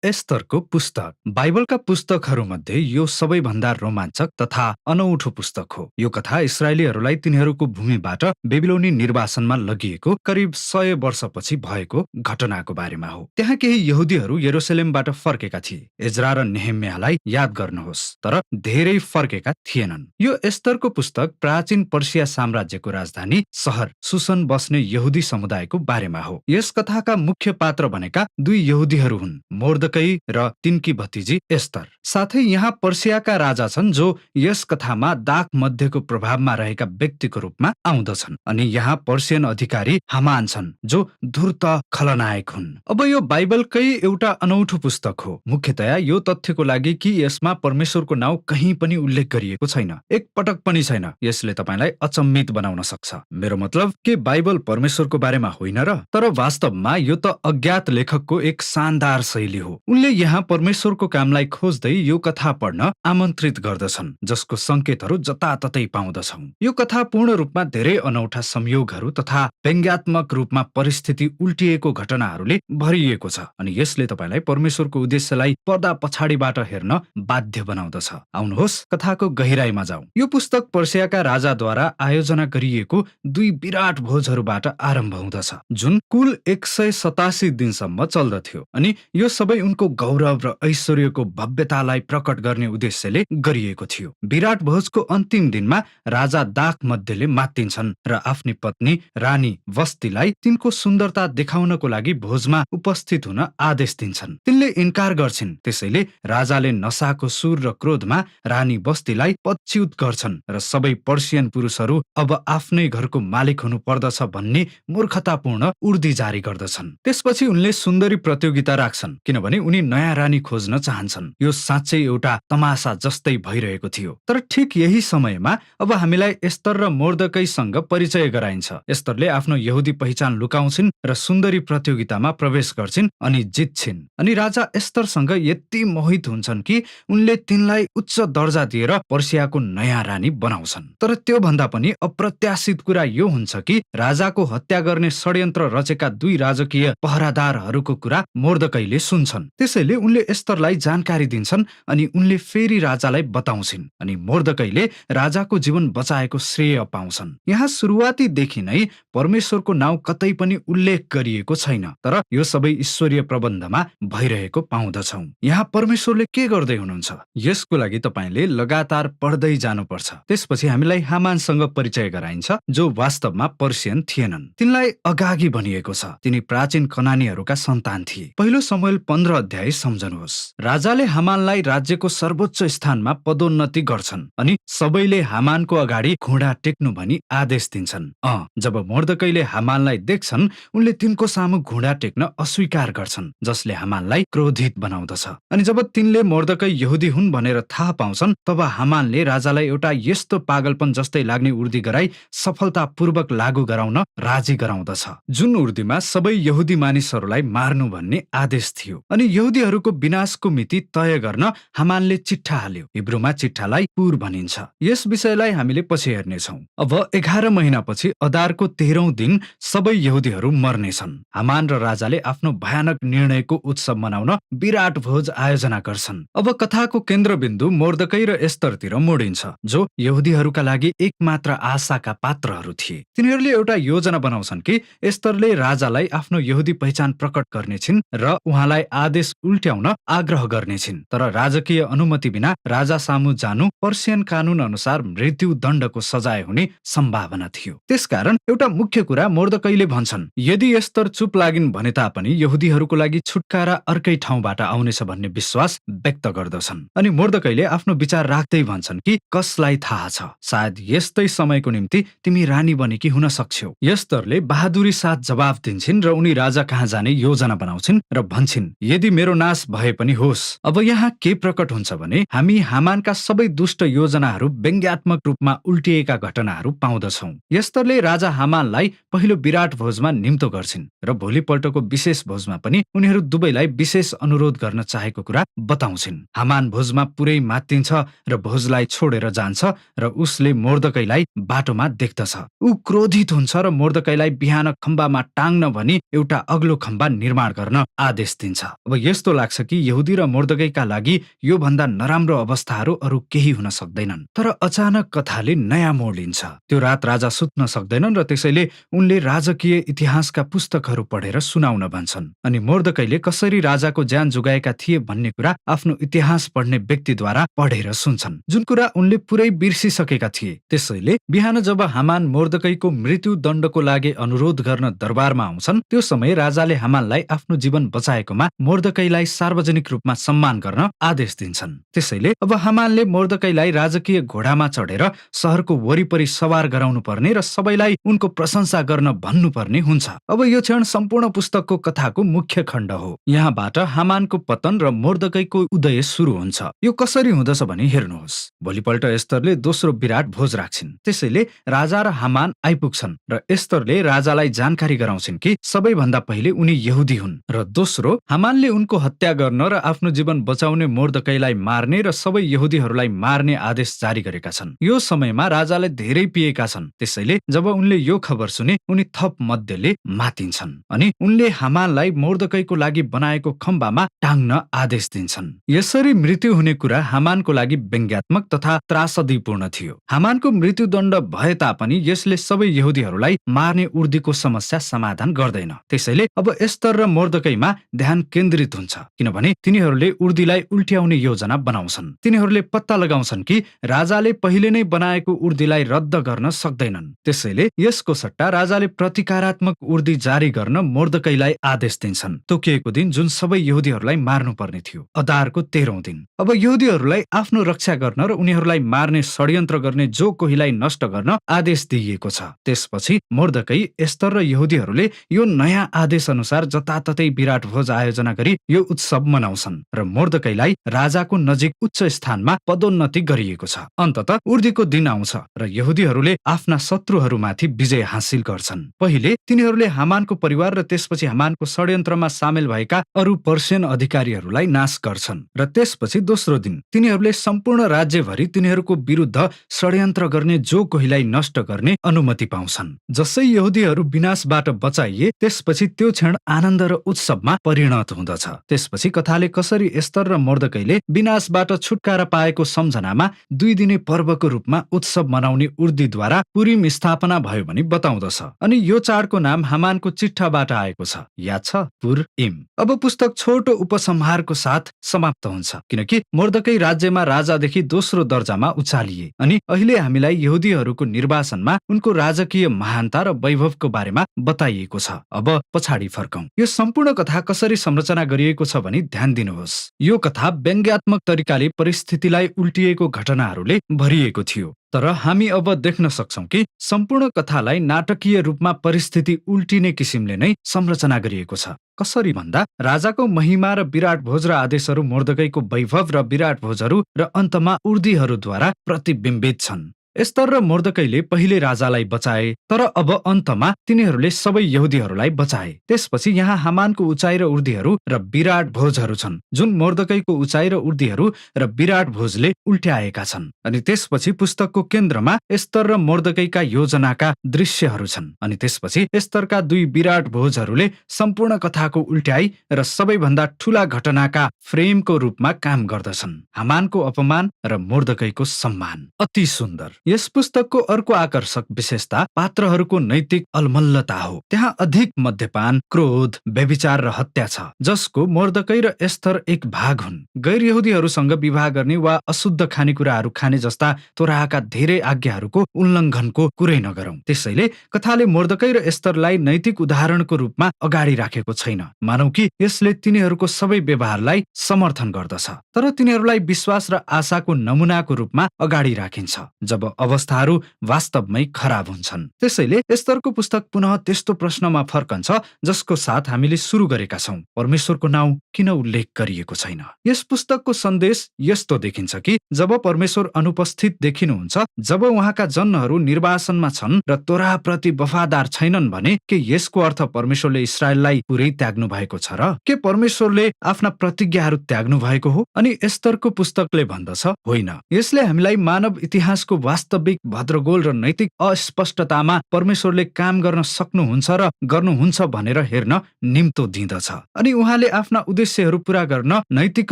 एस्तरको पुस्तक बाइबलका पुस्तकहरूमध्ये यो सबैभन्दा रोमाञ्चक तथा अनौठो पुस्तक हो। यो कथा इस्राएलीहरूलाई तिनीहरूको भूमिबाट बेबिलोनी निर्वासनमा लगिएको करिब 100 वर्षपछि भएको घटनाको बारेमा हो। त्यहाँ केही यहुदीहरू यरुसलेमबाट फर्केका थिए। एजरा र नेहेम्याहलाई याद गर्नुहोस्, तर धेरै फर्केका थिएनन्। यो एस्तरको पुस्तक प्राचीन पर्सिया साम्राज्यको राजधानी सहर सुसन बस्ने यहुदी समुदायको बारेमा हो। यस कथाका मुख्य पात्र भनेका दुई यहुदीहरू हुन्, मोर्दकै र तिनकी भतिजी एस्तर। साथै यहाँ पर्सियाका राजा छन् जो यस कथामा दाख मध्येको प्रभावमा रहेका व्यक्तिको रूपमा आउँदछन्, अनि यहाँ पर्सियन अधिकारी हामान छन् जो धूर्त खलनायक हुन्। अब यो बाइबलकै एउटा अनौठो पुस्तक हो, मुख्यतया यो तथ्यको लागि कि यसमा परमेश्वरको नाउँ कहीँ पनि उल्लेख गरिएको छैन, एक पटक पनि छैन। यसले तपाईलाई अचम्मित बनाउन सक्छ। मेरो मतलब के बाइबल परमेश्वरको बारेमा होइन र? तर वास्तवमा यो त अज्ञात लेखकको एक शानदार शैली हो। उनले यहाँ परमेश्वरको कामलाई खोज्दै यो कथा पढ्न आमन्त्रित गर्दछन्, जसको संकेतहरू जताततै पाउँदछौं। यो कथा पूर्ण रूपमा धेरै अनौठा संयोगहरू तथा व्यङ्ग्यात्मक रूपमा परिस्थिति उल्टिएको घटनाहरूले भरिएको छ, अनि यसले तपाईलाई परमेश्वरको उद्देश्यलाई पर्दा पछाडिबाट हेर्न बाध्य बनाउँदछ। आउनुहोस् कथाको गहिराईमा जाउँ। यो पुस्तक पर्सियाका राजाद्वारा आयोजना गरिएको दुई विराट भोजहरूबाट आरम्भ हुँदछ, जुन कुल 187 दिनसम्म चल्दथ्यो, अनि यो सबै उनको गौरव र ऐश्वर्यको भव्यतालाई प्रकट गर्ने उद्देश्यले गरिएको थियो। विराट भोजको अन्तिम दिनमा राजा दाख मध्येले मात्तिन्छन् र आफ्नी पत्नी रानी वस्तीलाई तिनको सुन्दरता देखाउनको लागि भोजमा उपस्थित हुन आदेश दिन्छन्। तिनले इन्कार गर्छिन्। त्यसैले राजाले नशाको सुर र क्रोधमा रानी वस्तीलाई पदच्युत गर्छन् र सबै पर्सियन पुरुषहरू अब आफ्नै घरको मालिक हुनु पर्दछ भन्ने मूर्खतापूर्ण उर्दी जारी गर्दछन्। त्यसपछि उनले सुन्दरी प्रतियोगिता राख्छन्, किनभने उनी नयाँ रानी खोज्न चाहन्छन्। यो साँच्चै एउटा तमासा जस्तै भइरहेको थियो। तर ठिक यही समयमा अब हामीलाई एस्तर र मोर्दकैसँग परिचय गराइन्छ। एस्तरले आफ्नो यहुदी पहिचान लुकाउँछिन् र सुन्दरी प्रतियोगितामा प्रवेश गर्छिन् अनि जित्छिन्, अनि राजा एस्तरसँग यति मोहित हुन्छन् कि उनले तिनलाई उच्च दर्जा दिएर पर्सियाको नयाँ रानी बनाउँछन्। तर त्यो भन्दा पनि अप्रत्याशित कुरा यो हुन्छ कि राजाको हत्या गर्ने षड्यन्त्र रचेका दुई राजकीय पहरादारहरूको कुरा मोर्दकैले सुन्छन्। त्यसैले उनले एस्तरलाई जानकारी दिन्छन् अनि उनले फेरि राजालाई बताउँछिन्, अनि मोर्दकैले राजाको जीवन बचाएको श्रेय पाउँछन्। यहाँ सुरुवातीदेखि नै परमेश्वरको नाउँ कतै पनि उल्लेख गरिएको छैन, तर यो सबै ईश्वरीय प्रबन्धमा भइरहेको पाउँदछौं। यहाँ परमेश्वरले के गर्दै हुनुहुन्छ, यसको लागि तपाईले लगातार पढ्दै जानुपर्छ। त्यसपछि हामीलाई हामानसँग परिचय गराइन्छ, जो वास्तवमा पर्सियन थिएनन्। तिनलाई अगागि भनिएको छ तिनी प्राचीन कनानीहरूका सन्तान थिए। पहिलो शमूएल 15 अध्याय सम्झनुहोस्। राजाले हामानलाई राज्यको सर्वोच्च स्थानमा पदोन्नति गर्छन्, अनि सबैले हामानको अगाडि घुँडा टेक्नु भनी आदेश दिन्छन्। जब मोर्दकैले हामानलाई देख्छन्, उनले तिनको सामु घुँडा टेक्न अस्वीकार गर्छन्, जसले हामानलाई क्रोधित बनाउँदछ। अनि जब तिनले मोर्दकै यहुदी हुन् भनेर थाहा पाउँछन्, तब हामानले राजालाई एउटा यस्तो पागलपन जस्तै लाग्ने उर्दी गराई सफलतापूर्वक लागू गराउन राजी गराउँदछ, जुन उर्दीमा सबै यहुदी मानिसहरूलाई मार्नु भन्ने आदेश थियो। अनि यहुदीहरूको विनाशको मिति तय गर्न हामानले चिट्ठा हाल्यो। हिब्रूमा चिट्ठालाई पुर भनिन्छ। यस विषयलाई हामीले पछि हेर्नेछौँ। अब 11 महिनापछि अदारको 13औं दिन सबै यहुदीहरू मर्नेछन्। हामान र राजाले आफ्नो भयानक निर्णयको उत्सव मनाउन विराट भोज आयोजना गर्छन्। अब कथाको केन्द्रबिन्दु मोर्दकै र एस्तरतिर मोडिन्छ, जो यहुदीहरूका लागि एकमात्र आशाका पात्रहरू थिए। तिनीहरूले एउटा योजना बनाउँछन् कि एस्तरले राजालाई आफ्नो यहुदी पहिचान प्रकट गर्नेछिन् र उहाँलाई आदेश उल्ट्याउन आग्रह गर्नेछिन्। तर राजकीय अनुमति बिना राजा सामु जानु पर्सियन कानून अनुसार मृत्यु दण्डको सजाय हुने सम्भावना थियो। त्यसकारण एउटा मुख्य कुरा मोर्दकैले भन्छन्, यदि एस्तर चुप लागिन् भने तापनि यहुदीहरूको लागि छुटकारा अर्कै ठाउँबाट आउनेछ भन्ने विश्वास व्यक्त गर्दछन्। अनि मोर्दकैले आफ्नो विचार राख्दै भन्छन् कि कसलाई थाहा छ, सायद यस्तै समयको निम्ति तिमी रानी बनेकी हुन सक्छौ। एस्तरले बहादुरी साथ जवाफ दिन्छिन् र उनी राजा कहाँ जाने योजना बनाउँछिन् र भन्छिन्, यदि मेरो नाश भए पनि होस्। अब यहाँ के प्रकट हुन्छ भने हामी हामानका सबै दुष्ट योजनाहरू व्यङ्ग्यात्मक रूपमा उल्टिएका घटनाहरू पाउँदछौं। एस्तरले राजा हामानलाई पहिलो विराट भोजमा निम्तो गर्छिन् र भोलिपल्टको विशेष भोजमा पनि उनीहरू दुवैलाई विशेष अनुरोध गर्न चाहेको कुरा बताउँछिन्। हामान भोजमा पुरै मात्तिन्छ र भोजलाई छोडेर जान्छ र उसले मोर्दकैलाई बाटोमा देख्दछ। ऊ क्रोधित हुन्छ र मोर्दकैलाई बिहान खम्बामा टाङ्न भनी एउटा अग्लो खम्बा निर्माण गर्न आदेश दिन्छ। अब यस्तो लाग्छ कि यहुदी र मोर्दकैका लागि यो भन्दा नराम्रो अवस्थाहरू अरू केही हुन सक्दैनन्। तर अचानक कथाले नयाँ मोड लिन्छ। त्यो रात राजा सुत्न सक्दैनन् र त्यसैले उनले राजकीय इतिहासका पुस्तकहरू पढेर सुनाउन भन्छन्। अनि मोर्दकैले कसरी राजाको ज्यान जोगाएका थिए भन्ने कुरा आफ्नो इतिहास पढ्ने व्यक्तिद्वारा पढेर सुन्छन्, जुन कुरा उनले पुरै बिर्सिसकेका थिए। त्यसैले बिहान जब हामान मोर्दकैको मृत्युदण्डको लागि अनुरोध गर्न दरबारमा आउँछन्, त्यो समय राजाले हामानलाई आफ्नो जीवन बचाएकोमा मोर्दकैलाई सार्वजनिक रूपमा सम्मान गर्न आदेश दिन्छन्। त्यसैले अब हामानले मोर्दकैलाई राजकीय घोडामा चढेर शहरको वरिपरि सवार गराउनु पर्ने र सबैलाई उनको प्रशंसा गर्न भन्नुपर्ने हुन्छ। अब यो क्षण सम्पूर्ण पुस्तकको कथाको मुख्य खण्ड हो। यहाँबाट हामानको पतन र मोर्दकैको उदय सुरु हुन्छ। यो कसरी हुँदछ भने हेर्नुहोस्। भोलिपल्ट एस्तरले दोस्रो विराट भोज राख्छिन्। त्यसैले राजा र हामान आइपुग्छन् र एस्तरले राजालाई जानकारी गराउँछिन् कि सबैभन्दा पहिले उनी यहुदी हुन् र दोस्रो हामानले उनको हत्या गर्न र आफ्नो जीवन बचाउने मोर्दकैलाई मार्ने र सबै यहुदीहरूलाई मार्ने आदेश जारी गरेका छन्। यो समयमा राजाले धेरै पिएका छन्। त्यसैले जब उनले यो खबर सुने, उनी थप मध्यले मातिन्छन् अनि उनले हामानलाई मोर्दकैको लागि बनाएको खम्बामा टाङ्न आदेश दिन्छन्। यसरी मृत्यु हुने कुरा हामानको लागि व्यङ्ग्यात्मक तथा त्रासदीपूर्ण थियो। हामानको मृत्युदण्ड भए तापनि यसले सबै यहुदीहरूलाई मार्ने उर्दीको समस्या समाधान गर्दैन। त्यसैले अब एस्तर र मोर्दकैमा ध्यान केन्द्रित हुन्छ, किनभने तिनीहरूले उर्दीलाई उल्ट्याउने योजना बनाउँछन्। तिनीहरूले पत्ता लगाउँछन् कि राजाले पहिले नै बनाएको उर्दीलाई रद्द गर्न सक्दैनन्। त्यसैले यसको सट्टा राजाले प्रतिकारात्मक उर्दी जारी गर्न मोर्दकैलाई आदेश दिन्छन्। तोकिएको दिन जुन सबै यहुदीहरूलाई मार्नुपर्ने थियो, अदारको 13औं दिन। अब यहुदीहरूलाई आफ्नो रक्षा गर्न र उनीहरूलाई मार्ने षड्यन्त्र गर्ने जो कोहीलाई नष्ट गर्न आदेश दिइएको छ। त्यसपछि मोर्दकै, एस्तर र यहुदीहरूले यो नयाँ आदेश अनुसार जताततै विराट भोज आयोजना गरी यो उत्सव मनाउँछन् र मोर्दकैलाई राजाको नजिक उच्च स्थानमा पदोन्नति गरिएको छ। अन्ततः उर्दीको दिन आउँछ र यहुदीहरूले आफ्ना शत्रुहरूमाथि विजय हासिल गर्छन्। पहिले तिनीहरूले हामानको परिवार र त्यसपछि हामानको षड्यन्त्रमा सामेल भएका अरू पर्सियन अधिकारीहरूलाई नाश गर्छन् र त्यसपछि दोस्रो दिन तिनीहरूले सम्पूर्ण राज्यभरि तिनीहरूको विरुद्ध षड्यन्त्र गर्ने जो कोहीलाई नष्ट गर्ने अनुमति पाउँछन्। जसै यहुदीहरू विनाशबाट बचाइए, त्यसपछि त्यो क्षण आनन्द र उत्सवमा परिणत हुँदछ। त्यसपछि कथाले कसरी एस्तर र मोर्दकैले विनाशबाट छुटकारा पाएको सम्झनामा 2 दिने पर्वको रूपमा उत्सव मनाउने उर्दीद्वारा पुरिम स्थापना भयो भनी बताउँदछ। अनि यो चाडको नाम हामानको चिट्ठाबाट आएको छ, याद छ, पुर-इम। अब पुस्तक छोटो उपसंहारको साथ समाप्त हुन्छ, किनकि मोर्दकै राज्यमा राजादेखि दोस्रो दर्जामा उचालिए अनि अहिले हामीलाई यहुदीहरूको निर्वासनमा उनको राजकीय महानता र वैभवको बारेमा बताइएको छ। अब पछाडि फर्कौं। यो सम्पूर्ण कथा कसरी संरचना गरिएको छ भनी ध्यान दिनुहोस्। यो कथा व्यङ्ग्यात्मक तरिकाले परिस्थितिलाई उल्टिएको घटनाहरूले भरिएको थियो, तर हामी अब देख्न सक्छौं कि सम्पूर्ण कथालाई नाटकीय रूपमा परिस्थिति उल्टिने किसिमले नै संरचना गरिएको छ। कसरी भन्दा, राजाको महिमा र विराट भोज र आदेशहरू मोर्दकैको वैभव र विराट भोजहरू र अन्तमा उर्दीहरूद्वारा प्रतिबिम्बित छन्। एस्तर र मोर्दकैले पहिले राजालाई बचाए, तर अब अन्तमा तिनीहरूले सबै यहुदीहरूलाई बचाए। त्यसपछि यहाँ हामानको उचाइ र उर्दीहरू र विराट भोजहरू छन्, जुन मोर्दकैको उचाइ र उर्दीहरू र विराट भोजले उल्ट्याएका छन्। अनि त्यसपछि पुस्तकको केन्द्रमा एस्तर र मोर्दकैका योजनाका दृश्यहरू छन्। अनि त्यसपछि एस्तरका 2 विराट भोजहरूले सम्पूर्ण कथाको उल्ट्याइ र सबैभन्दा ठूला घटनाका फ्रेमको रूपमा काम गर्दछन्। हामानको अपमान र मोर्दकैको सम्मान। अति सुन्दर। यस पुस्तकको अर्को आकर्षक विशेषता पात्रहरूको नैतिक अलमल्लता हो। त्यहाँ अधिक मद्यपान, क्रोध, व्यभिचार र हत्या छ, जसको मोर्दकै र एस्तर एक भाग हुन्। गैर यहुदीहरूसँग विवाह गर्ने वा अशुद्ध खानेकुराहरू खाने जस्ता तोराहका धेरै आज्ञाहरूको उल्लङ्घनको कुरै नगरौं। त्यसैले कथाले मोर्दकै र एस्तरलाई नैतिक उदाहरणको रूपमा अगाडि राखेको छैन। मानौ कि यसले तिनीहरूको सबै व्यवहारलाई समर्थन गर्दछ, तर तिनीहरूलाई विश्वास र आशाको नमुनाको रूपमा अगाडि राखिन्छ जब अवस्थाहरू वास्तवमै खराब हुन्छन्। त्यसैले एस्तरको पुस्तक पुनः त्यस्तो प्रश्नमा फर्कन्छ जसको साथ हामीले सुरु गरेका छौं, परमेश्वरको नाउँ किन उल्लेख गरिएको छैन। यस पुस्तकको सन्देश यस्तो देखिन्छ कि जब परमेश्वर अनुपस्थित देखिनुहुन्छ, जब उहाँका जनहरू निर्वासनमा छन् र तोराहप्रति वफादार छैनन् भने के यसको अर्थ परमेश्वरले इस्राएललाई पुरै त्याग्नु भएको छ र? के परमेश्वरले आफ्ना प्रतिज्ञाहरू त्याग्नु भएको हो? अनि एस्तरको पुस्तकले भन्दछ, होइन। यसले हामीलाई मानव इतिहासको वास्तविक भद्रगोल र नैतिक अस्पष्टतामा परमेश्वरले काम गर्न सक्नुहुन्छ र गर्नुहुन्छ भनेर हेर्न निम्तो दिँदछ। अनि उहाँले आफ्ना उद्देश्यहरू पूरा गर्न नैतिक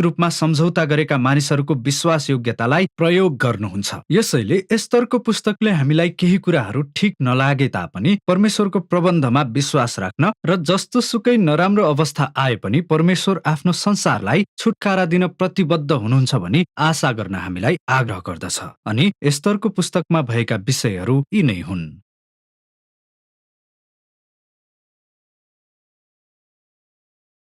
रूपमा सम्झौता गरेका मानिसहरूको विश्वास योग्यतालाई प्रयोग गर्नुहुन्छ। यसैले एस्तरको पुस्तकले हामीलाई केही कुराहरू ठिक नलागे तापनि परमेश्वरको प्रबन्धमा विश्वास राख्न र जस्तो सुकै नराम्रो अवस्था आए पनि परमेश्वर आफ्नो संसारलाई छुटकारा दिन प्रतिबद्ध हुनुहुन्छ भनी आशा गर्न हामीलाई आग्रह गर्दछ। अनि एस्तरको पुस्तकमा भएका विषयहरू यी नै हुन्।